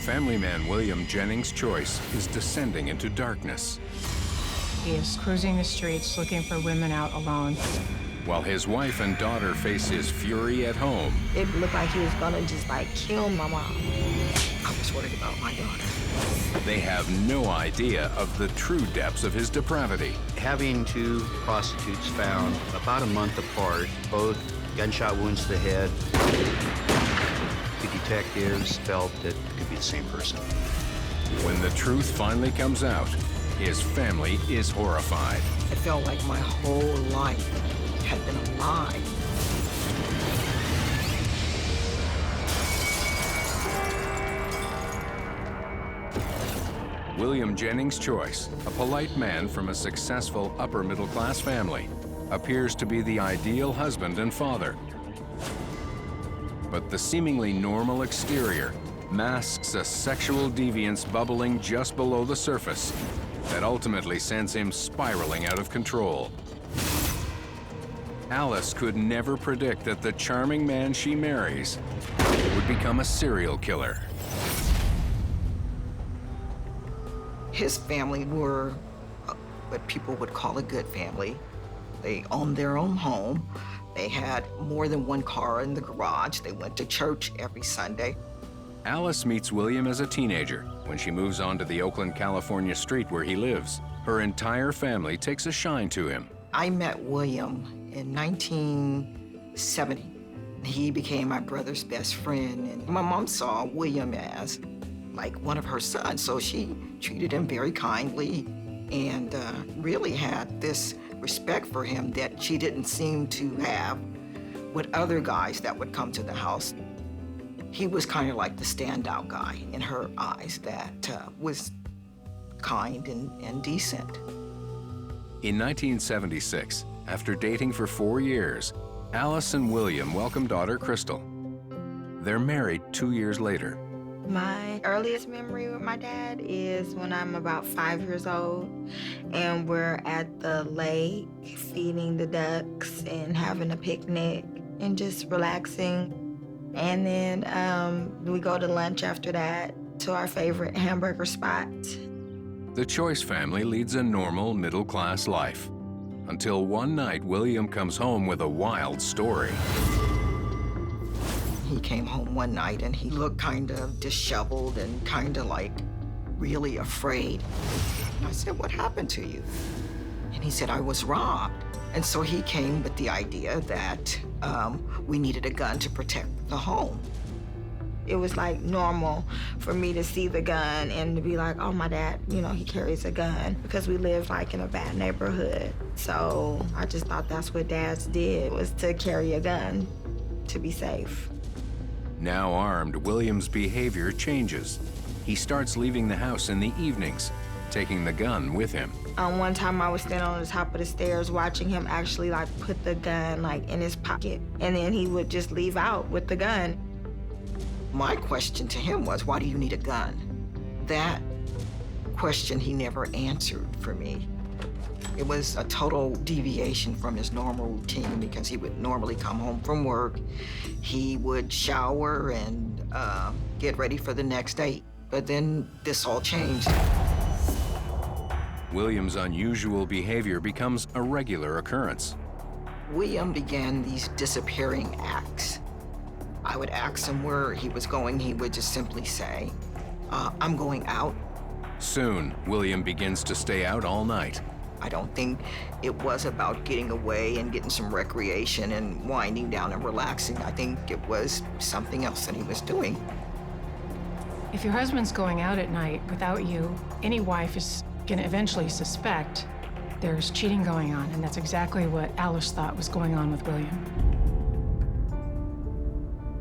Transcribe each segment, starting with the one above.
Family man William Jennings Choyce is descending into darkness, He is cruising the streets looking for women out alone. while his wife and daughter face his fury at home. It looked like he was gonna just like kill my mom. I was worried about my daughter. They have no idea of the true depths of his depravity. Having two prostitutes found about a month apart, both gunshot wounds to the head, the detectives felt that it could be the same person. When the truth finally comes out, his family is horrified. It felt like my whole life had been a lie. William Jennings Choyce, a polite man from a successful upper-middle-class family, appears to be the ideal husband and father. But the seemingly normal exterior masks a sexual deviance bubbling just below the surface that ultimately sends him spiraling out of control. Alice could never predict that the charming man she marries would become a serial killer. His family were what people would call a good family. They owned their own home. They had more than one car in the garage. They went to church every Sunday. Alice meets William as a teenager when she moves on to the Oakland, California street where he lives. Her entire family takes a shine to him. I met William in 1970. He became my brother's best friend, and my mom saw William as like one of her sons, so she treated him very kindly and really had this respect for him that she didn't seem to have with other guys that would come to the house. He was kind of like the standout guy in her eyes that was kind and decent. In 1976, after dating for 4 years, Alice and William welcomed daughter Crystal. They're married 2 years later. My earliest memory with my dad is when I'm about 5 years old and we're at the lake feeding the ducks and having a picnic and just relaxing. And then we go to lunch after that to our favorite hamburger spot. The Choyce family leads a normal middle-class life until one night William comes home with a wild story. He came home one night and he looked kind of disheveled and kind of like really afraid. I said, "What happened to you?" And he said, "I was robbed." And so he came with the idea that we needed a gun to protect the home. It was like normal for me to see the gun and to be like, oh, my dad, you know, he carries a gun, because we lived like in a bad neighborhood. So I just thought that's what dads did, was to carry a gun to be safe. Now armed, William's behavior changes. He starts leaving the house in the evenings, taking the gun with him. One time I was standing on the top of the stairs watching him actually like put the gun like in his pocket, and then he would just leave out with the gun. My question to him was, why do you need a gun? That question he never answered for me. It was a total deviation from his normal routine, because he would normally come home from work, he would shower and get ready for the next date. But then this all changed. William's unusual behavior becomes a regular occurrence. William began these disappearing acts. I would ask him where he was going. He would just simply say, "I'm going out." Soon, William begins to stay out all night. I don't think it was about getting away and getting some recreation and winding down and relaxing. I think it was something else that he was doing. If your husband's going out at night without you, any wife is going to eventually suspect there's cheating going on, and that's exactly what Alice thought was going on with William.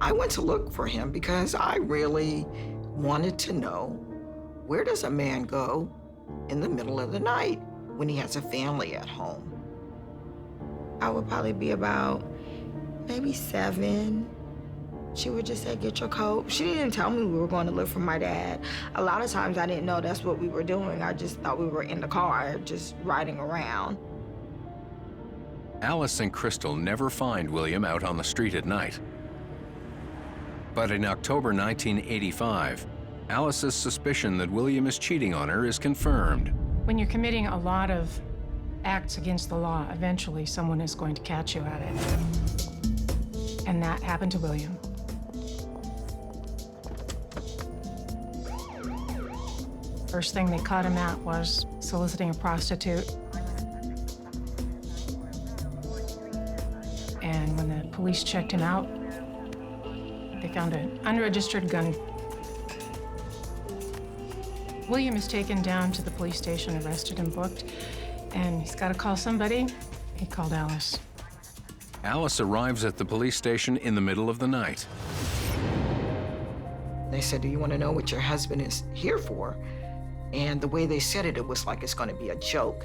I went to look for him because I really wanted to know, where does a man go in the middle of the night when he has a family at home? I would probably be about maybe 7. She would just say, "Get your coat." She didn't tell me we were going to look for my dad. A lot of times I didn't know that's what we were doing. I just thought we were in the car, just riding around. Alice and Crystal never find William out on the street at night. But in October 1985, Alice's suspicion that William is cheating on her is confirmed. When you're committing a lot of acts against the law, eventually someone is going to catch you at it. And that happened to William. First thing they caught him at was soliciting a prostitute. And when the police checked him out, they found an unregistered gun. William is taken down to the police station, arrested and booked, and he's got to call somebody. He called Alice. Alice arrives at the police station in the middle of the night. They said, "Do you want to know what your husband is here for?" And the way they said it, it was like it's going to be a joke.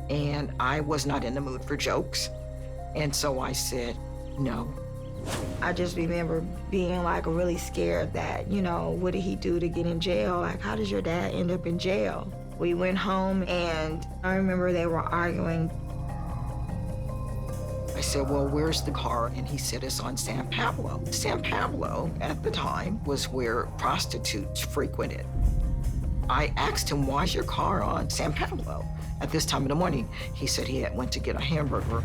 And I was not in the mood for jokes. And so I said, no. I just remember being like really scared that, you know, what did he do to get in jail? Like, how did your dad end up in jail? We went home and I remember they were arguing. I said, well, where's the car? And he said, it's on San Pablo. San Pablo, at the time, was where prostitutes frequented. I asked him, why's your car on San Pablo at this time of the morning? He said he had went to get a hamburger.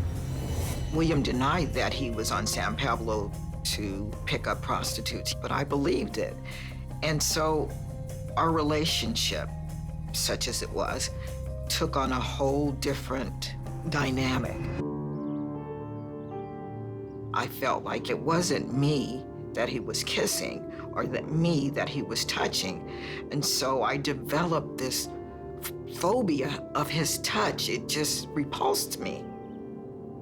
William denied that he was on San Pablo to pick up prostitutes, but I believed it. And so our relationship, such as it was, took on a whole different dynamic. I felt like it wasn't me that he was kissing or that he was touching. And so I developed this phobia of his touch. It just repulsed me.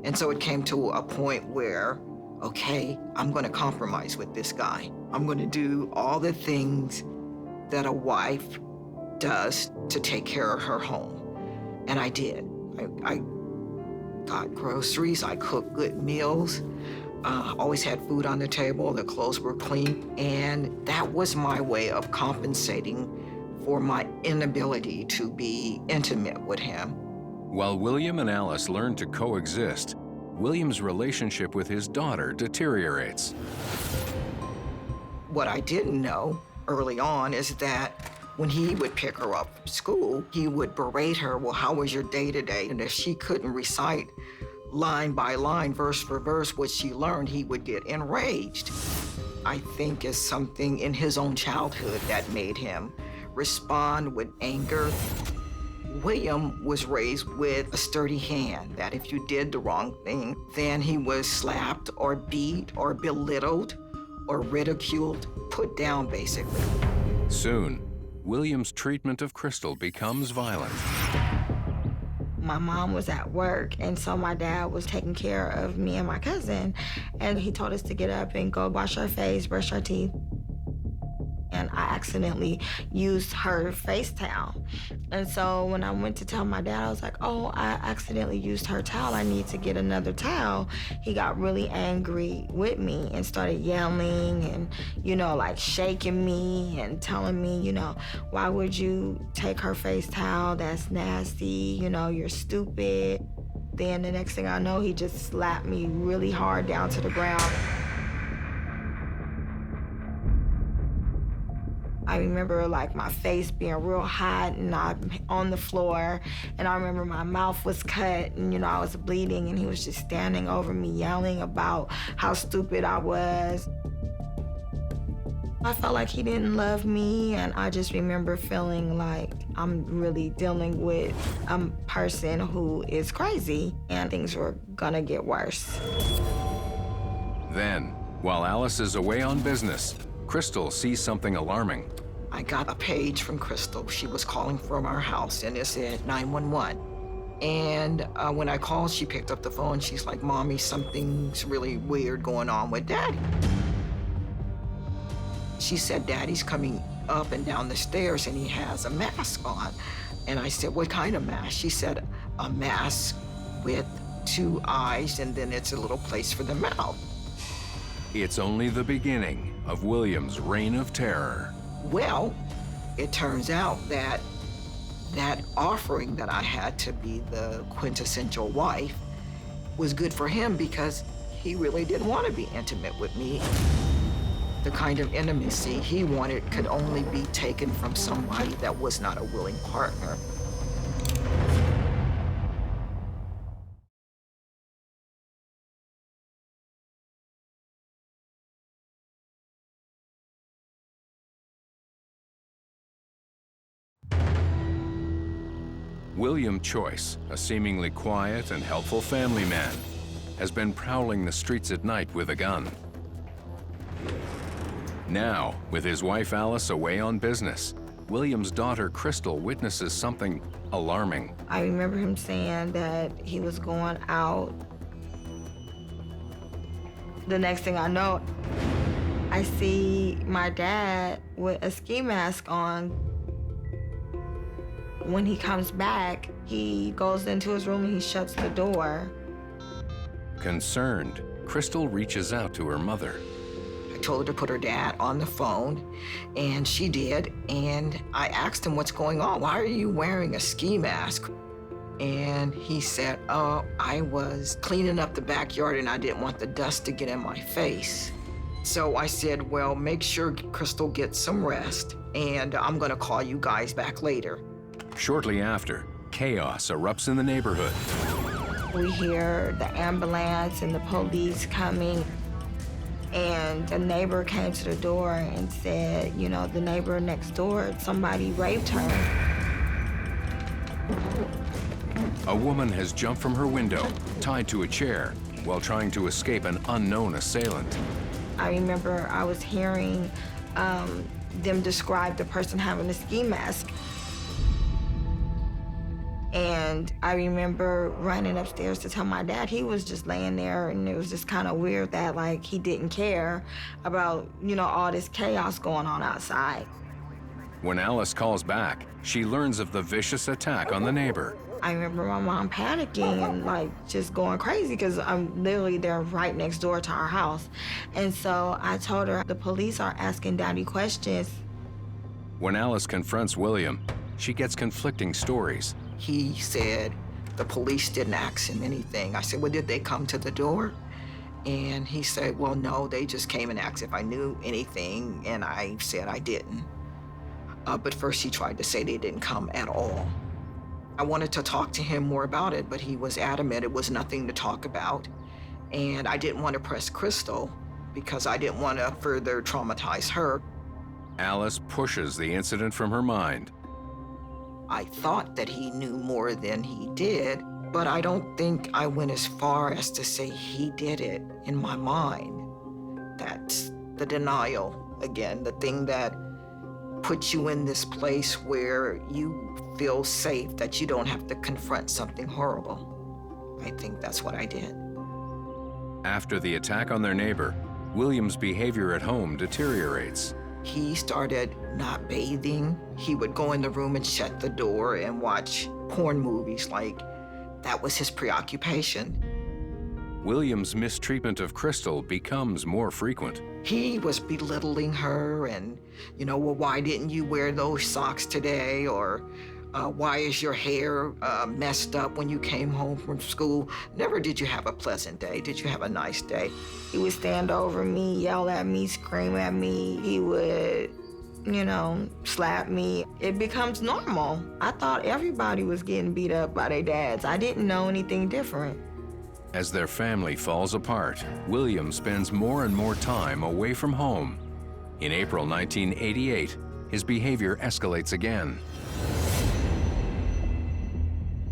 And so it came to a point where, okay, I'm gonna compromise with this guy. I'm gonna do all the things that a wife does to take care of her home. And I did. I got groceries, I cooked good meals, always had food on the table, the clothes were clean, and that was my way of compensating for my inability to be intimate with him. While William and Alice learn to coexist, William's relationship with his daughter deteriorates. What I didn't know early on is that when he would pick her up from school, he would berate her, well, how was your day today? And if she couldn't recite line by line, verse for verse, what she learned, he would get enraged. I think it's something in his own childhood that made him respond with anger. William was raised with a sturdy hand, that if you did the wrong thing, then he was slapped or beat or belittled or ridiculed, put down basically. Soon, William's treatment of Crystal becomes violent. My mom was at work, and so my dad was taking care of me and my cousin, and he told us to get up and go wash our face, brush our teeth. And I accidentally used her face towel. And so when I went to tell my dad, I was like, oh, I accidentally used her towel. I need to get another towel. He got really angry with me and started yelling and, you know, like shaking me and telling me, you know, why would you take her face towel? That's nasty. You know, you're stupid. Then the next thing I know, he just slapped me really hard down to the ground. I remember like my face being real hot and I'm on the floor, and I remember my mouth was cut and, you know, I was bleeding, and he was just standing over me yelling about how stupid I was. I felt like he didn't love me, and I just remember feeling like I'm really dealing with a person who is crazy, and things were gonna get worse. Then, while Alice is away on business, Crystal sees something alarming. I got a page from Crystal. She was calling from our house, and it said 911. And when I called, she picked up the phone. She's like, Mommy, something's really weird going on with Daddy. She said, Daddy's coming up and down the stairs, and he has a mask on. And I said, what kind of mask? She said, a mask with 2 eyes, and then it's a little place for the mouth. It's only the beginning of William's reign of terror. Well, it turns out that that offering that I had to be the quintessential wife was good for him, because he really didn't want to be intimate with me. The kind of intimacy he wanted could only be taken from somebody that was not a willing partner. William Choyce, a seemingly quiet and helpful family man, has been prowling the streets at night with a gun. Now, with his wife Alice away on business, William's daughter Crystal witnesses something alarming. I remember him saying that he was going out. The next thing I know, I see my dad with a ski mask on. When he comes back, he goes into his room and he shuts the door. Concerned, Crystal reaches out to her mother. I told her to put her dad on the phone, and she did. And I asked him, what's going on? Why are you wearing a ski mask? And he said, oh, I was cleaning up the backyard and I didn't want the dust to get in my face. So I said, well, make sure Crystal gets some rest, and I'm gonna call you guys back later. Shortly after, chaos erupts in the neighborhood. We hear the ambulance and the police coming. And a neighbor came to the door and said, you know, the neighbor next door, somebody raped her. A woman has jumped from her window, tied to a chair, while trying to escape an unknown assailant. I remember I was hearing them describe the person having a ski mask. And I remember running upstairs to tell my dad. He was just laying there, and it was just kind of weird that, like, he didn't care about, you know, all this chaos going on outside. When Alice calls back, she learns of the vicious attack on the neighbor. I remember my mom panicking and, like, just going crazy because I'm literally there right next door to our house. And so I told her, the police are asking Daddy questions. When Alice confronts William, she gets conflicting stories. He said the police didn't ask him anything. I said, well, did they come to the door? And he said, well, no, they just came and asked if I knew anything, and I said I didn't. But first he tried to say they didn't come at all. I wanted to talk to him more about it, but he was adamant it was nothing to talk about. And I didn't want to press Crystal because I didn't want to further traumatize her. Alice pushes the incident from her mind. I thought that he knew more than he did, but I don't think I went as far as to say he did it in my mind. That's the denial, again, the thing that puts you in this place where you feel safe, that you don't have to confront something horrible. I think that's what I did. After the attack on their neighbor, William's behavior at home deteriorates. He started not bathing. He would go in the room and shut the door and watch porn movies. Like, that was his preoccupation. William's mistreatment of Crystal becomes more frequent. He was belittling her and, you know, well, why didn't you wear those socks today? Or why is your hair messed up when you came home from school? Never did you have a pleasant day. Did you have a nice day? He would stand over me, yell at me, scream at me. He would, you know, slap me. It becomes normal. I thought everybody was getting beat up by their dads. I didn't know anything different. As their family falls apart, William spends more and more time away from home. In April 1988, his behavior escalates again.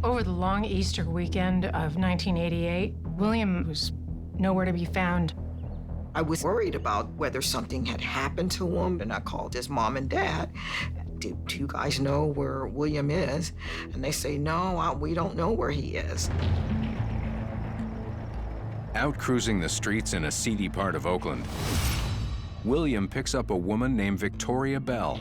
Over the long Easter weekend of 1988, William was nowhere to be found. I was worried about whether something had happened to him, and I called his mom and dad. Do you guys know where William is? And they say, no, we don't know where he is. Out cruising the streets in a seedy part of Oakland, William picks up a woman named Victoria Bell.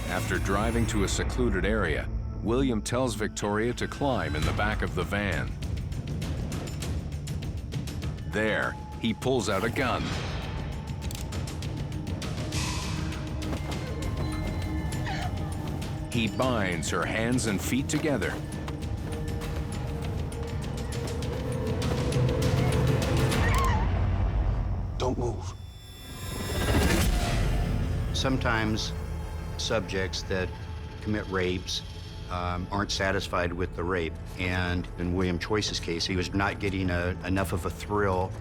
After driving to a secluded area, William tells Victoria to climb in the back of the van. There, he pulls out a gun. He binds her hands and feet together. Don't move. Sometimes subjects that commit rapes aren't satisfied with the rape. And in William Choyce's case, he was not getting enough of a thrill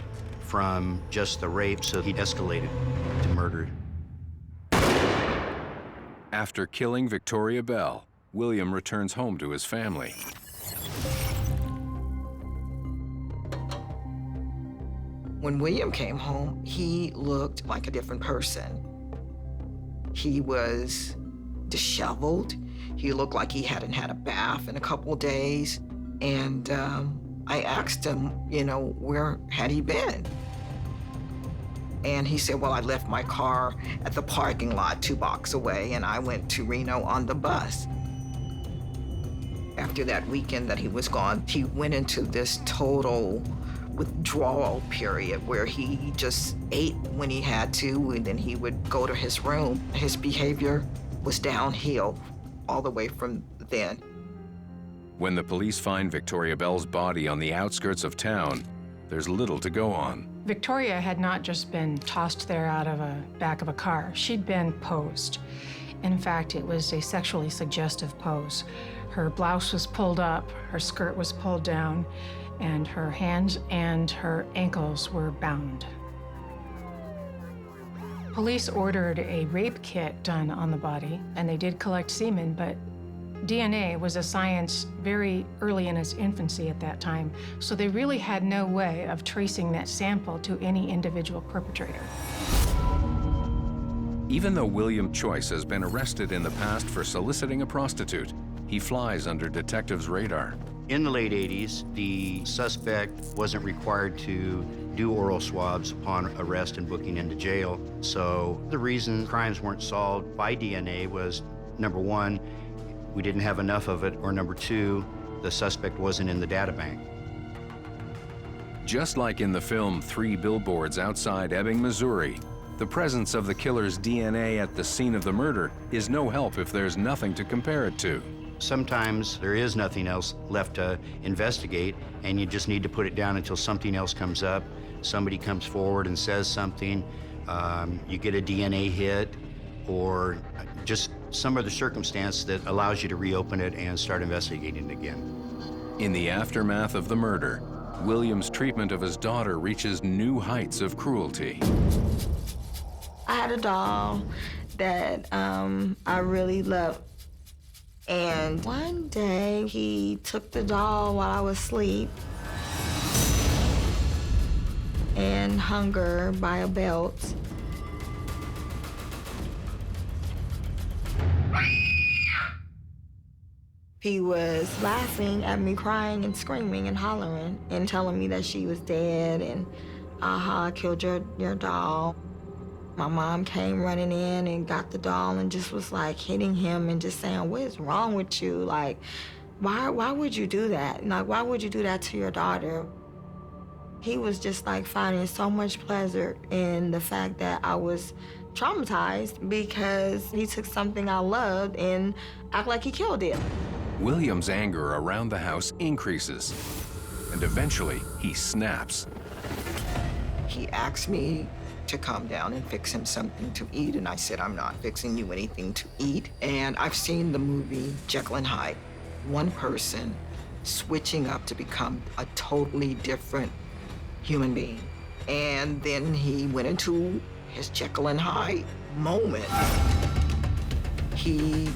from just the rape, so he escalated to murder. After killing Victoria Bell, William returns home to his family. When William came home, he looked like a different person. He was disheveled. He looked like he hadn't had a bath in a couple of days. And I asked him, where had he been? And he said, well, I left my car at the parking lot 2 blocks away, and I went to Reno on the bus. After that weekend that he was gone, he went into this total withdrawal period where he just ate when he had to, and then he would go to his room. His behavior was downhill all the way from then. When the police find Victoria Bell's body on the outskirts of town, there's little to go on. Victoria had not just been tossed there out of a back of a car. She'd been posed. In fact, it was a sexually suggestive pose. Her blouse was pulled up, her skirt was pulled down, and her hands and her ankles were bound. Police ordered a rape kit done on the body, and they did collect semen, but DNA was a science very early in its infancy at that time, so they really had no way of tracing that sample to any individual perpetrator. Even though William Choyce has been arrested in the past for soliciting a prostitute, he flies under detectives' radar. In the late 80s, the suspect wasn't required to do oral swabs upon arrest and booking into jail. So the reason crimes weren't solved by DNA was, number one, we didn't have enough of it, or number two, the suspect wasn't in the data bank. Just like in the film 3 Billboards Outside Ebbing, Missouri, the presence of the killer's DNA at the scene of the murder is no help if there's nothing to compare it to. Sometimes there is nothing else left to investigate, and you just need to put it down until something else comes up. Somebody comes forward and says something, you get a DNA hit, or just some other circumstance that allows you to reopen it and start investigating it again. In the aftermath of the murder, William's treatment of his daughter reaches new heights of cruelty. I had a doll that I really loved. And one day, he took the doll while I was asleep and hung her by a belt. He was laughing at me, crying and screaming and hollering and telling me that she was dead and, I killed your doll. My mom came running in and got the doll and just was like hitting him and just saying, what is wrong with you? Like, why would you do that? Like, why would you do that to your daughter? He was just like finding so much pleasure in the fact that I was traumatized because he took something I loved and acted like he killed it. William's anger around the house increases, and eventually he snaps. He asked me to come down and fix him something to eat, and I said, I'm not fixing you anything to eat. And I've seen the movie Jekyll and Hyde. One person switching up to become a totally different human being. And then he went into his Jekyll and Hyde moment. He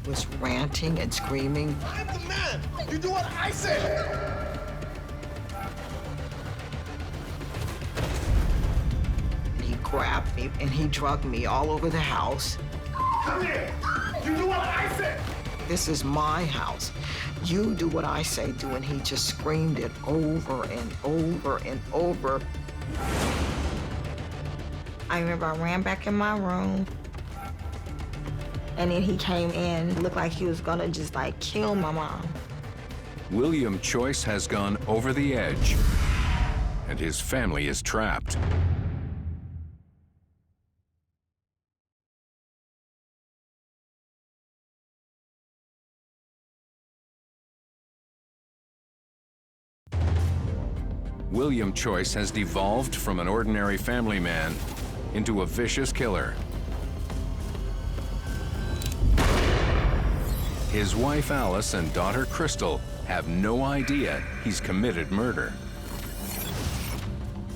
was ranting and screaming. I'm the man! You do what I say! He grabbed me and he drugged me all over the house. Come here! You do what I say! This is my house. You do what I say do, and he just screamed it over and over and over. I remember I ran back in my room, and then he came in, looked like he was gonna just like kill my mom. William Choyce has gone over the edge, and his family is trapped. William Choyce has devolved from an ordinary family man into a vicious killer. His wife Alice and daughter Crystal have no idea he's committed murder.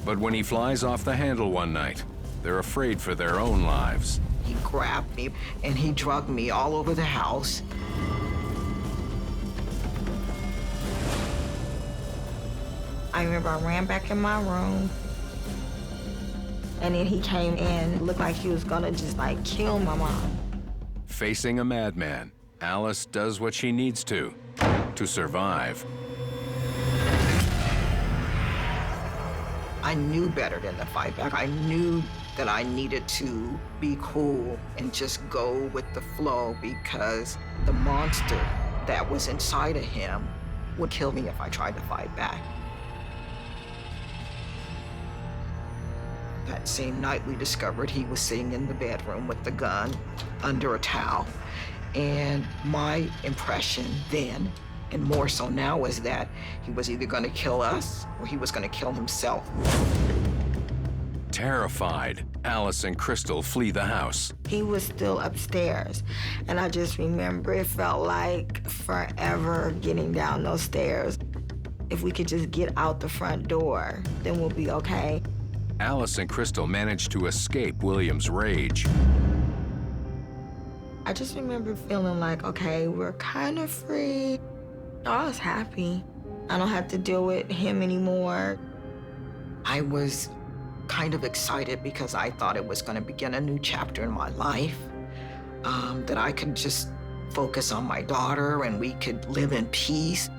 But when he flies off the handle one night, they're afraid for their own lives. He grabbed me and he drugged me all over the house. I remember I ran back in my room, and then he came in, looked like he was gonna just like kill my mom. Facing a madman, Alice does what she needs to survive. I knew better than to fight back. I knew that I needed to be cool and just go with the flow, because the monster that was inside of him would kill me if I tried to fight back. That same night, we discovered he was sitting in the bedroom with the gun under a towel. And my impression then, and more so now, is that he was either going to kill us or he was going to kill himself. Terrified, Alice and Crystal flee the house. He was still upstairs, and I just remember it felt like forever getting down those stairs. If we could just get out the front door, then we'll be okay. Alice and Crystal managed to escape William's rage. I just remember feeling like, okay, we're kind of free. I was happy. I don't have to deal with him anymore. I was kind of excited because I thought it was going to begin a new chapter in my life, that I could just focus on my daughter and we could live in peace.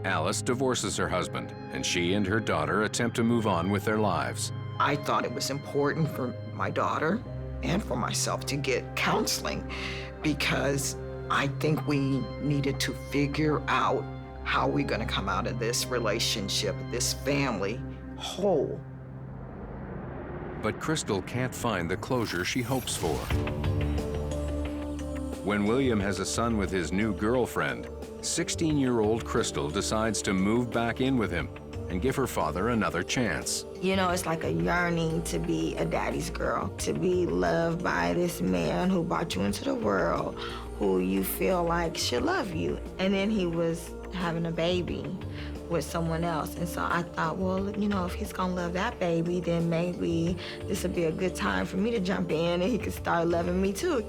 Alice divorces her husband, and she and her daughter attempt to move on with their lives. I thought it was important for my daughter and for myself to get counseling, because I think we needed to figure out how we're going to come out of this relationship, this family, whole. But Crystal can't find the closure she hopes for. When William has a son with his new girlfriend, 16-year-old Crystal decides to move back in with him and give her father another chance. You know, it's like a yearning to be a daddy's girl, to be loved by this man who brought you into the world, who you feel like should love you. And then he was having a baby with someone else. And so I thought, well, you know, if he's gonna love that baby, then maybe this would be a good time for me to jump in and he could start loving me too.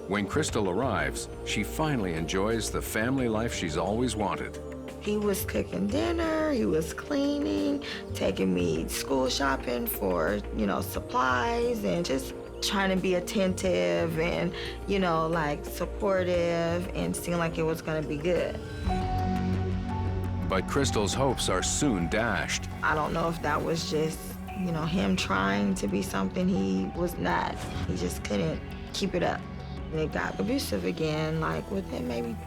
When Crystal arrives, she finally enjoys the family life she's always wanted. He was cooking dinner, he was cleaning, taking me school shopping for, you know, supplies, and just trying to be attentive and, you know, like supportive, and seemed like it was gonna be good. But Crystal's hopes are soon dashed. I don't know if that was just, you know, him trying to be something he was not. He just couldn't keep it up. And it got abusive again, like within maybe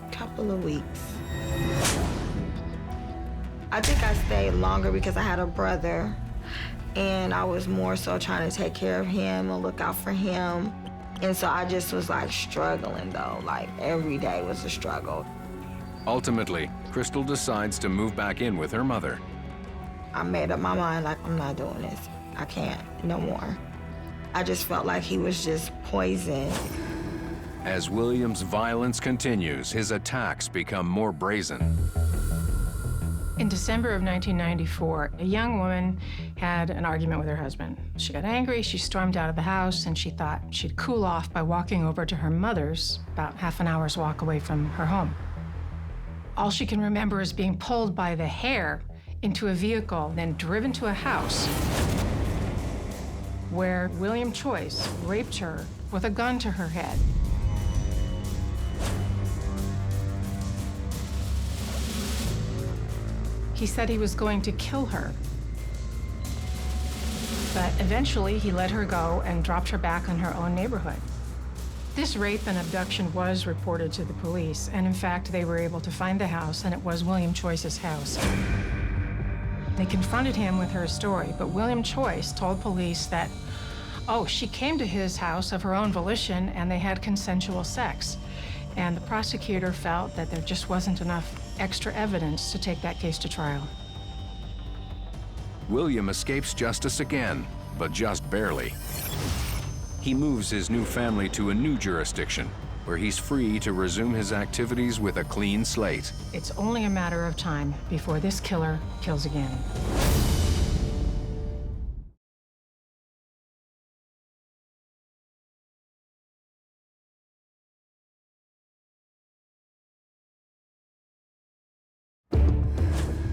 a couple of weeks. I think I stayed longer because I had a brother, and I was more so trying to take care of him and look out for him. And so I just was like struggling though, like every day was a struggle. Ultimately, Crystal decides to move back in with her mother. I made up my mind, like, I'm not doing this. I can't, no more. I just felt like he was just poison. As William's violence continues, his attacks become more brazen. In December of 1994, a young woman had an argument with her husband. She got angry, she stormed out of the house, and she thought she'd cool off by walking over to her mother's, about half an hour's walk away from her home. All she can remember is being pulled by the hair into a vehicle, then driven to a house where William Choyce raped her with a gun to her head. He said he was going to kill her. But eventually, he let her go and dropped her back in her own neighborhood. This rape and abduction was reported to the police, and in fact, they were able to find the house, and it was William Choyce's house. They confronted him with her story, but William Choyce told police that, oh, she came to his house of her own volition, and they had consensual sex. And the prosecutor felt that there just wasn't enough extra evidence to take that case to trial. William escapes justice again, but just barely. He moves his new family to a new jurisdiction, where he's free to resume his activities with a clean slate. It's only a matter of time before this killer kills again.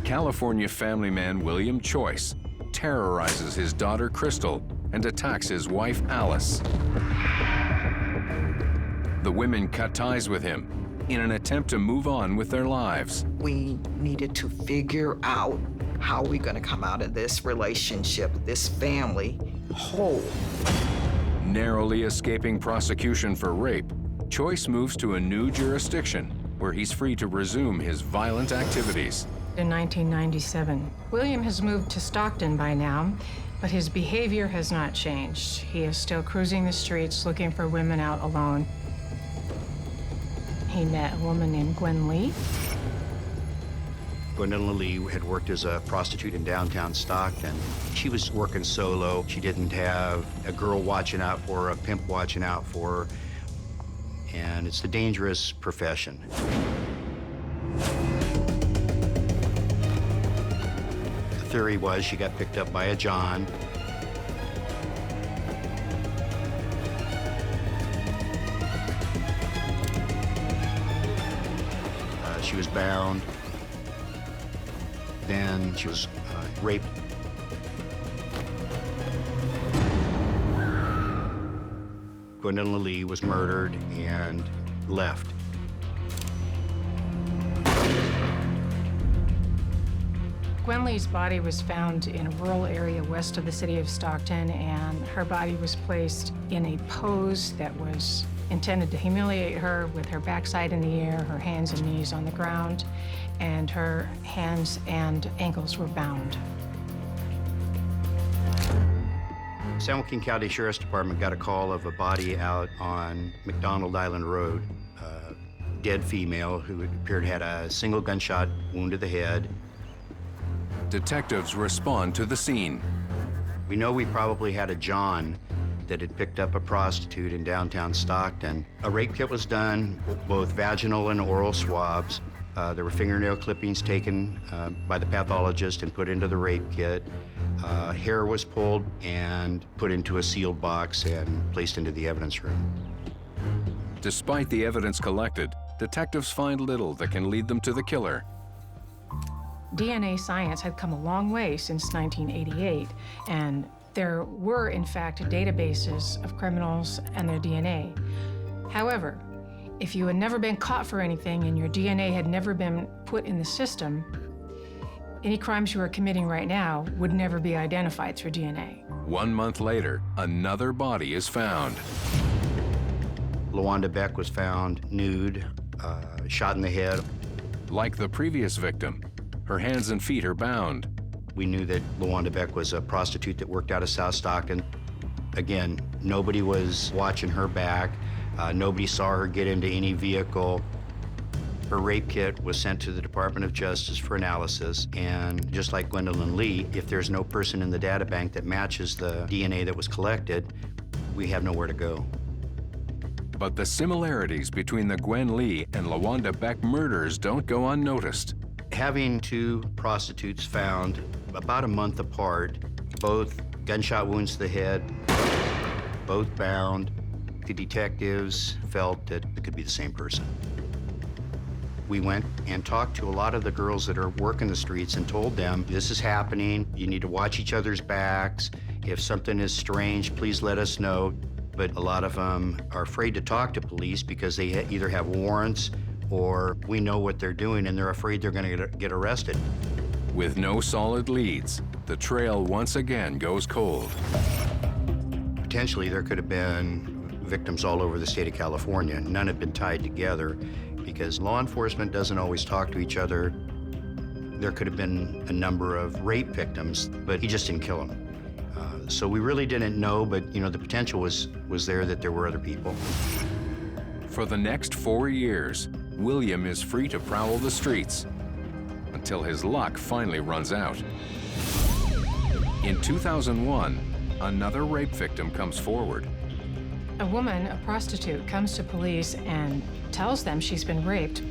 California family man William Choyce terrorizes his daughter Crystal and attacks his wife Alice. The women cut ties with him in an attempt to move on with their lives. We needed to figure out how we're going to come out of this relationship, this family, whole. Narrowly escaping prosecution for rape, Choyce moves to a new jurisdiction where he's free to resume his violent activities. In 1997, William has moved to Stockton by now, but his behavior has not changed. He is still cruising the streets looking for women out alone. He met a woman named Gwen Lee. Gwendolyn Lee had worked as a prostitute in downtown Stockton. She was working solo. She didn't have a girl watching out for her, a pimp watching out for her. And it's a dangerous profession. The theory was she got picked up by a John. She was bound. Then she was raped. Gwendolyn Lee was murdered and left. Gwen Lee's body was found in a rural area west of the city of Stockton, and her body was placed in a pose that was intended to humiliate her, with her backside in the air, her hands and knees on the ground, and her hands and ankles were bound. San Joaquin County Sheriff's Department got a call of a body out on McDonald Island Road, a dead female who appeared had a single gunshot wound to the head. Detectives respond to the scene. We know we probably had a John that had picked up a prostitute in downtown Stockton. A rape kit was done, both vaginal and oral swabs. There were fingernail clippings taken by the pathologist and put into the rape kit. Hair was pulled and put into a sealed box and placed into the evidence room. Despite the evidence collected, detectives find little that can lead them to the killer. DNA science had come a long way since 1988, and there were, in fact, databases of criminals and their DNA. However, if you had never been caught for anything and your DNA had never been put in the system, any crimes you are committing right now would never be identified through DNA. 1 month later, another body is found. LaWanda Beck was found nude, shot in the head. Like the previous victim, her hands and feet are bound. We knew that LaWanda Beck was a prostitute that worked out of South Stockton. Again, nobody was watching her back. Nobody saw her get into any vehicle. Her rape kit was sent to the Department of Justice for analysis, and just like Gwendolyn Lee, if there's no person in the data bank that matches the DNA that was collected, we have nowhere to go. But the similarities between the Gwen Lee and LaWanda Beck murders don't go unnoticed. Having two prostitutes found about a month apart, both gunshot wounds to the head, both bound, the detectives felt that it could be the same person. We went and talked to a lot of the girls that are working the streets and told them, this is happening, you need to watch each other's backs. If something is strange, please let us know. But a lot of them are afraid to talk to police because they either have warrants or we know what they're doing and they're afraid they're going to get arrested. With no solid leads, the trail once again goes cold. Potentially, there could have been victims all over the state of California. None have been tied together because law enforcement doesn't always talk to each other. There could have been a number of rape victims, but he just didn't kill them. So we really didn't know, but the potential was there that there were other people. For the next 4 years, William is free to prowl the streets until his luck finally runs out. In 2001, another rape victim comes forward. A woman, a prostitute, comes to police and tells them she's been raped.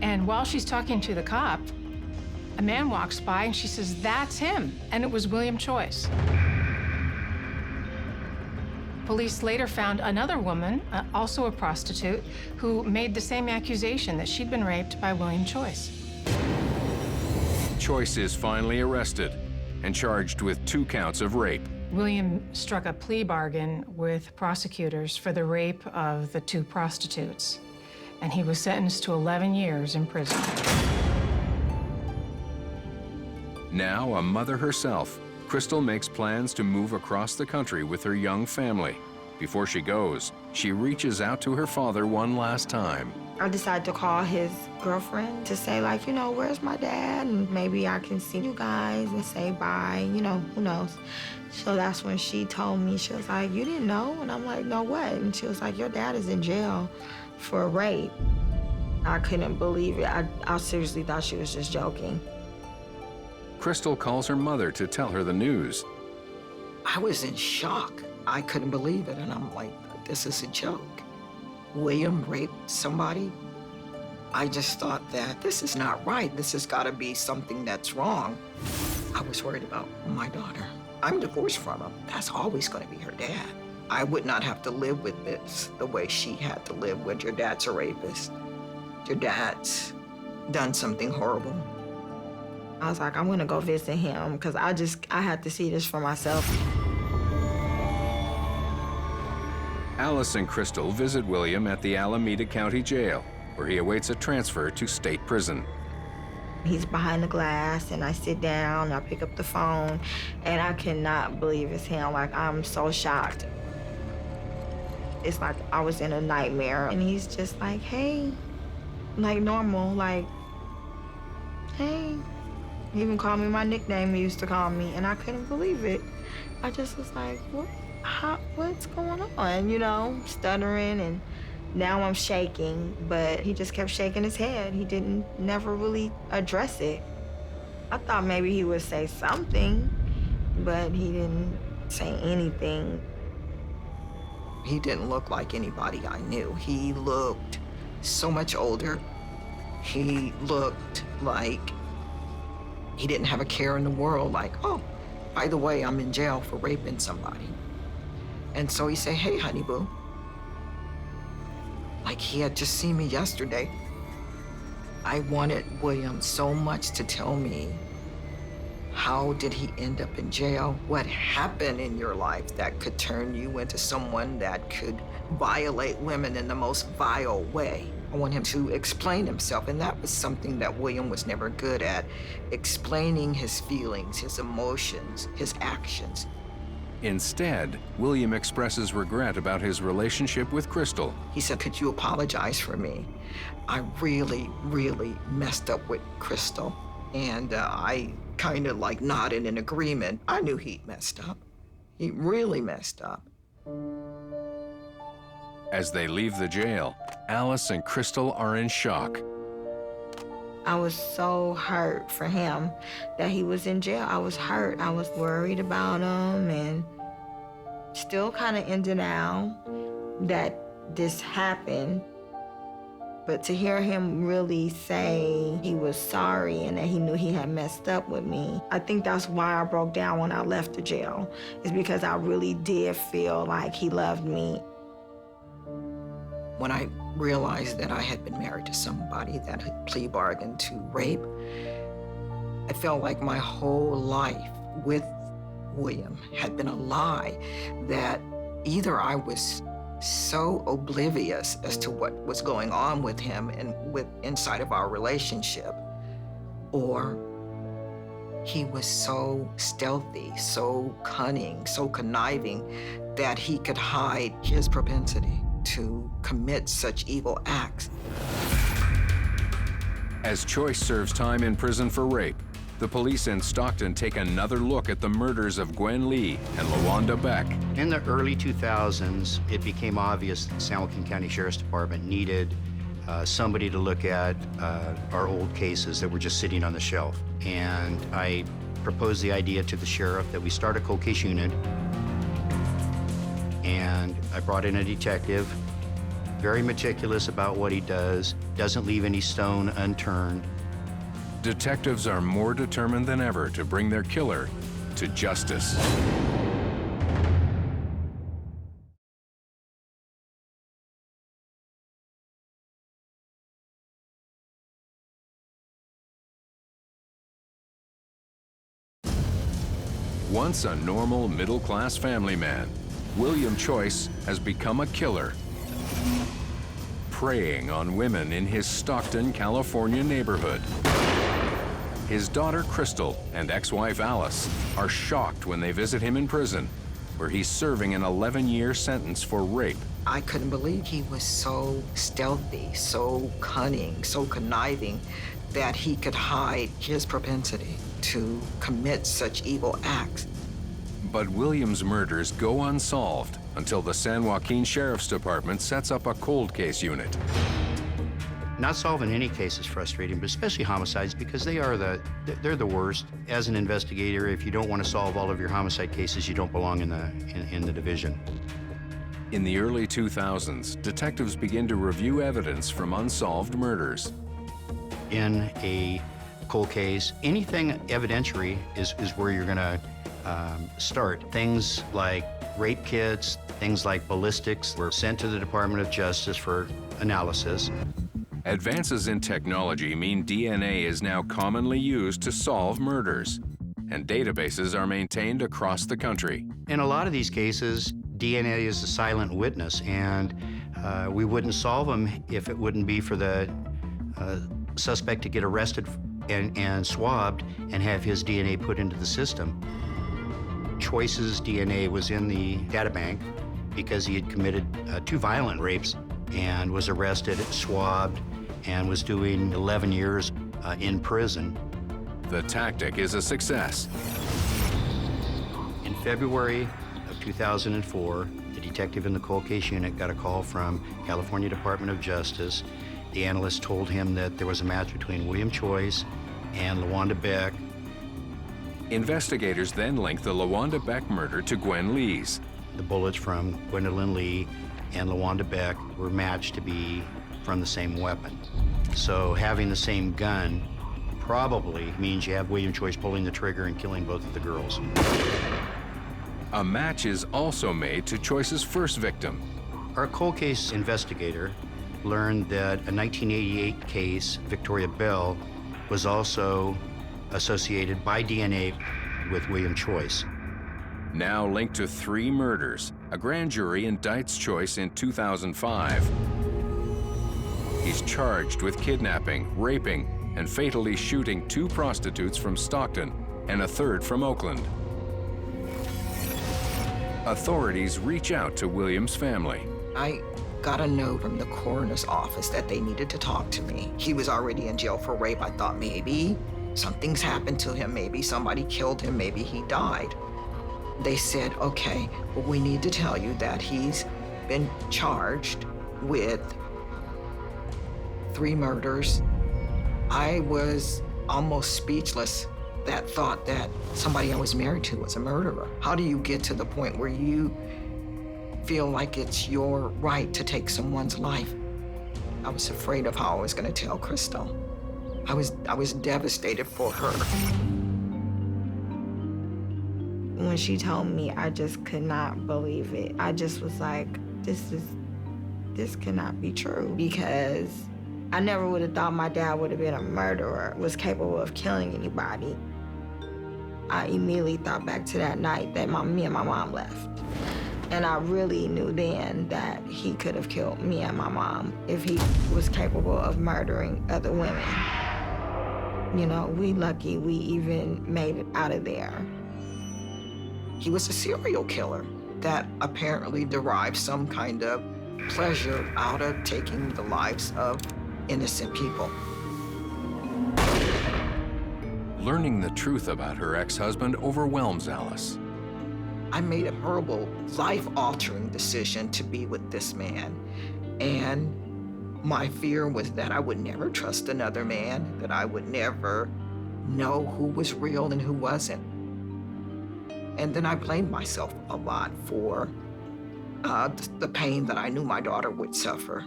And while she's talking to the cop, a man walks by and she says, "That's him." And it was William Choyce. Police later found another woman, also a prostitute, who made the same accusation that she'd been raped by William Choyce. Choyce is finally arrested and charged with 2 counts of rape. William struck a plea bargain with prosecutors for the rape of the 2 prostitutes, and he was sentenced to 11 years in prison. Now a mother herself, Crystal makes plans to move across the country with her young family. Before she goes, she reaches out to her father one last time. I decided to call his girlfriend to say, like, you know, where's my dad? And maybe I can see you guys and say bye, you know, who knows? So that's when she told me, she was like, "You didn't know?" And I'm like, "No, what?" And she was like, "Your dad is in jail for rape." I couldn't believe it. I seriously thought she was just joking. Crystal calls her mother to tell her the news. I was in shock. I couldn't believe it, and I'm like, this is a joke. William raped somebody? I just thought that this is not right. This has got to be something that's wrong. I was worried about my daughter. I'm divorced from him. That's always going to be her dad. I would not have to live with this the way she had to live with. Your dad's a rapist. Your dad's done something horrible. I was like, I'm gonna go visit him because I had to see this for myself. Alice and Crystal visit William at the Alameda County Jail, where he awaits a transfer to state prison. He's behind the glass, and I sit down, I pick up the phone, and I cannot believe it's him. Like, I'm so shocked. It's like I was in a nightmare, and he's just like, "Hey," like normal, like, "Hey." He even called me my nickname he used to call me, and I couldn't believe it. I just was like, what's going on? You know, stuttering, and now I'm shaking, but he just kept shaking his head. He never really address it. I thought maybe he would say something, but he didn't say anything. He didn't look like anybody I knew. He looked so much older. He looked like he didn't have a care in the world, like, "Oh, by the way, I'm in jail for raping somebody." And so he said, "Hey, honey boo." Like he had just seen me yesterday. I wanted William so much to tell me, how did he end up in jail? What happened in your life that could turn you into someone that could violate women in the most vile way? I want him to explain himself, and that was something that William was never good at, explaining his feelings, his emotions, his actions. Instead, William expresses regret about his relationship with Crystal. He said, "Could you apologize for me? I really, really messed up with Crystal." And I kind of like nodded in agreement. I knew he'd messed up. He really messed up. As they leave the jail, Alice and Crystal are in shock. I was so hurt for him that he was in jail. I was hurt. I was worried about him, and still kind of in denial that this happened. But to hear him really say he was sorry and that he knew he had messed up with me, I think that's why I broke down when I left the jail, is because I really did feel like he loved me. When I realized that I had been married to somebody that had plea bargained to rape, I felt like my whole life with William had been a lie, that either I was so oblivious as to what was going on with him and inside of our relationship, or he was so stealthy, so cunning, so conniving that he could hide his propensity to commit such evil acts. As Choyce serves time in prison for rape, the police in Stockton take another look at the murders of Gwen Lee and LaWanda Beck. In the early 2000s, it became obvious that San Joaquin County Sheriff's Department needed somebody to look at our old cases that were just sitting on the shelf. And I proposed the idea to the sheriff that we start a cold case unit. And I brought in a detective, very meticulous about what he does, doesn't leave any stone unturned. Detectives are more determined than ever to bring their killer to justice. Once a normal middle-class family man, William Choyce has become a killer, preying on women in his Stockton, California neighborhood. His daughter Crystal and ex-wife Alice are shocked when they visit him in prison, where he's serving an 11-year sentence for rape. I couldn't believe he was so stealthy, so cunning, so conniving, that he could hide his propensity to commit such evil acts. But William's murders go unsolved until the San Joaquin Sheriff's Department sets up a cold case unit. Not solving any case is frustrating, but especially homicides, because they're the worst. As an investigator, if you don't want to solve all of your homicide cases, you don't belong in the division. In the early 2000s, detectives begin to review evidence from unsolved murders. In a cold case, anything evidentiary is where you're gonna start. Things like rape kits, things like ballistics were sent to the Department of Justice for analysis. Advances in technology mean DNA is now commonly used to solve murders, and databases are maintained across the country. In a lot of these cases, DNA is a silent witness, and we wouldn't solve them if it wouldn't be for the suspect to get arrested and swabbed and have his DNA put into the system. Choyce's DNA was in the databank because he had committed 2 violent rapes and was arrested, swabbed, and was doing 11 years in prison. The tactic is a success. In February of 2004, the detective in the cold case unit got a call from California Department of Justice. The analyst told him that there was a match between William Choyce and LaWanda Beck. Investigators then linked the LaWanda Beck murder to Gwen Lee's. The bullets from Gwendolyn Lee and LaWanda Beck were matched to be from the same weapon. So having the same gun probably means you have William Choyce pulling the trigger and killing both of the girls. A match is also made to Choyce's first victim. Our cold case investigator learned that a 1988 case, Victoria Bell, was also associated by DNA with William Choyce. Now linked to 3 murders, a grand jury indicts Choyce in 2005. He's charged with kidnapping, raping, and fatally shooting 2 prostitutes from Stockton and a 3rd from Oakland. Authorities reach out to William's family. I got a note from the coroner's office that they needed to talk to me. He was already in jail for rape. I thought maybe something's happened to him. Maybe somebody killed him. Maybe he died. They said, okay, well, we need to tell you that he's been charged with 3 murders. I was almost speechless. That thought that somebody I was married to was a murderer. How do you get to the point where you feel like it's your right to take someone's life? I was afraid of how I was going to tell Crystal. I was devastated for her. When she told me, I just could not believe it. I just was like, this cannot be true, because I never would have thought my dad would have been a murderer, was capable of killing anybody. I immediately thought back to that night that me and my mom left. And I really knew then that he could have killed me and my mom if he was capable of murdering other women. You know, we lucky we even made it out of there. He was a serial killer that apparently derived some kind of pleasure out of taking the lives of innocent people. Learning the truth about her ex-husband overwhelms Alice. I made a horrible, life-altering decision to be with this man. And my fear was that I would never trust another man, that I would never know who was real and who wasn't. And then I blamed myself a lot for the pain that I knew my daughter would suffer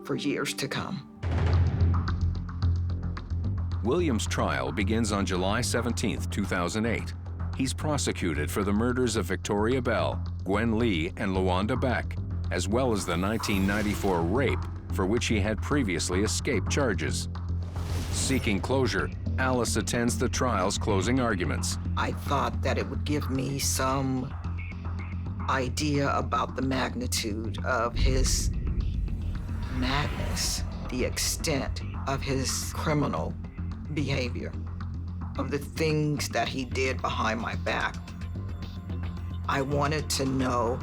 for years to come. William's trial begins on July 17, 2008. He's prosecuted for the murders of Victoria Bell, Gwen Lee, and Luanda Beck, as well as the 1994 rape, for which he had previously escaped charges. Seeking closure, Alice attends the trial's closing arguments. I thought that it would give me some idea about the magnitude of his madness, the extent of his criminal behavior, of the things that he did behind my back. I wanted to know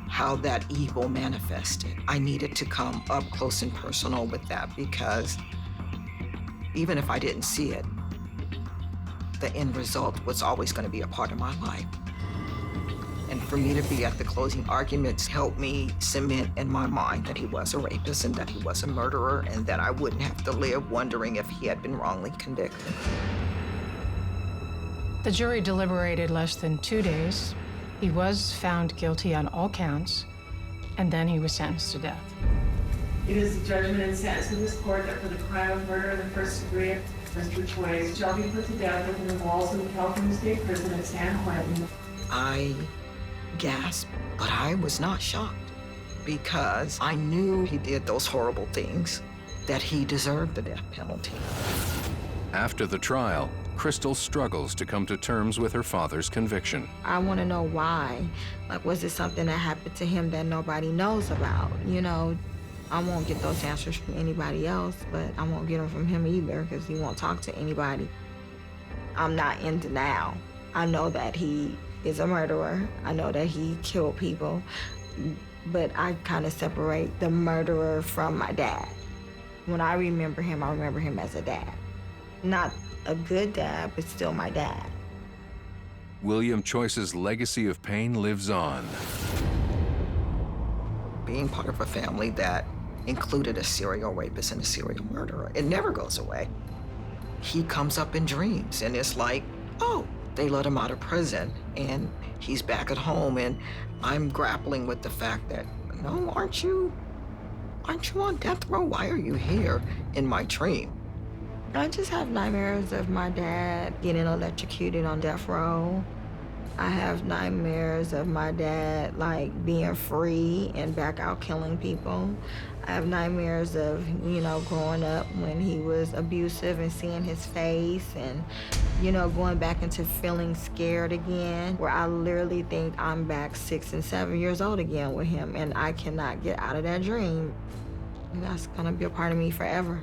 how that evil manifested. I needed to come up close and personal with that, because even if I didn't see it, the end result was always going to be a part of my life. And for me to be at the closing arguments helped me cement in my mind that he was a rapist and that he was a murderer, and that I wouldn't have to live wondering if he had been wrongly convicted. The jury deliberated less than 2 days. He was found guilty on all counts, and then he was sentenced to death. It is the judgment and sentence of this court that for the crime of murder in the first degree of Mr. Choyce shall be put to death within the walls of the California State Prison at San Quentin. I gasped, but I was not shocked, because I knew he did those horrible things, that he deserved the death penalty. After the trial, Crystal struggles to come to terms with her father's conviction. I want to know why. Like, was it something that happened to him that nobody knows about? You know, I won't get those answers from anybody else, but I won't get them from him either, because he won't talk to anybody. I'm not in denial. I know that he is a murderer. I know that he killed people, but I kind of separate the murderer from my dad. When I remember him as a dad. Not a good dad, but still my dad. William Choyce's legacy of pain lives on. Being part of a family that included a serial rapist and a serial murderer, it never goes away. He comes up in dreams, and it's like, oh, they let him out of prison, and he's back at home, and I'm grappling with the fact that, no, aren't you on death row? Why are you here in my dream? I just have nightmares of my dad getting electrocuted on death row. I have nightmares of my dad, like, being free and back out killing people. I have nightmares of, you know, growing up when he was abusive and seeing his face and, you know, going back into feeling scared again, where I literally think I'm back 6 and 7 years old again with him, and I cannot get out of that dream. And that's gonna be a part of me forever.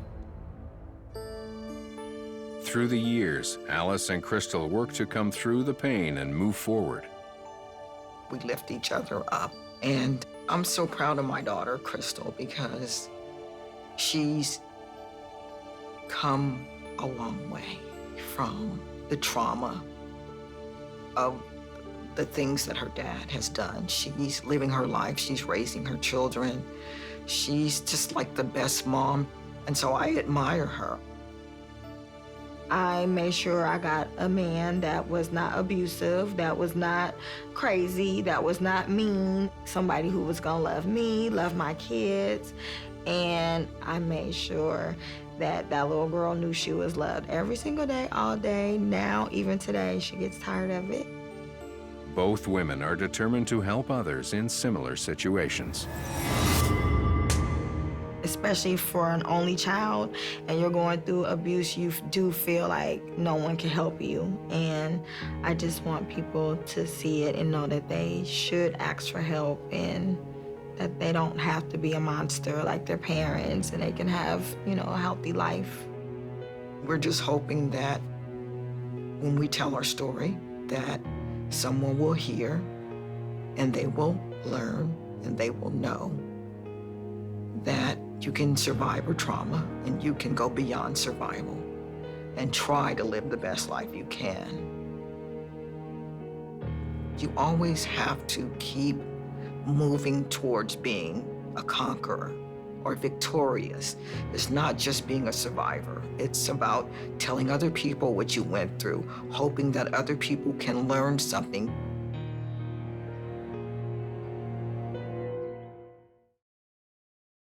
Through the years, Alice and Crystal work to come through the pain and move forward. We lift each other up, and I'm so proud of my daughter, Crystal, because she's come a long way from the trauma of the things that her dad has done. She's living her life, she's raising her children. She's just like the best mom, and so I admire her. I made sure I got a man that was not abusive, that was not crazy, that was not mean, somebody who was gonna love me, love my kids, and I made sure that that little girl knew she was loved every single day, all day. Now, even today, she gets tired of it. Both women are determined to help others in similar situations. Especially for an only child and you're going through abuse, you do feel like no one can help you. And I just want people to see it and know that they should ask for help and that they don't have to be a monster like their parents, and they can have, you know, a healthy life. We're just hoping that when we tell our story, that someone will hear and they will learn and they will know that you can survive a trauma and you can go beyond survival and try to live the best life you can. You always have to keep moving towards being a conqueror or victorious. It's not just being a survivor. It's about telling other people what you went through, hoping that other people can learn something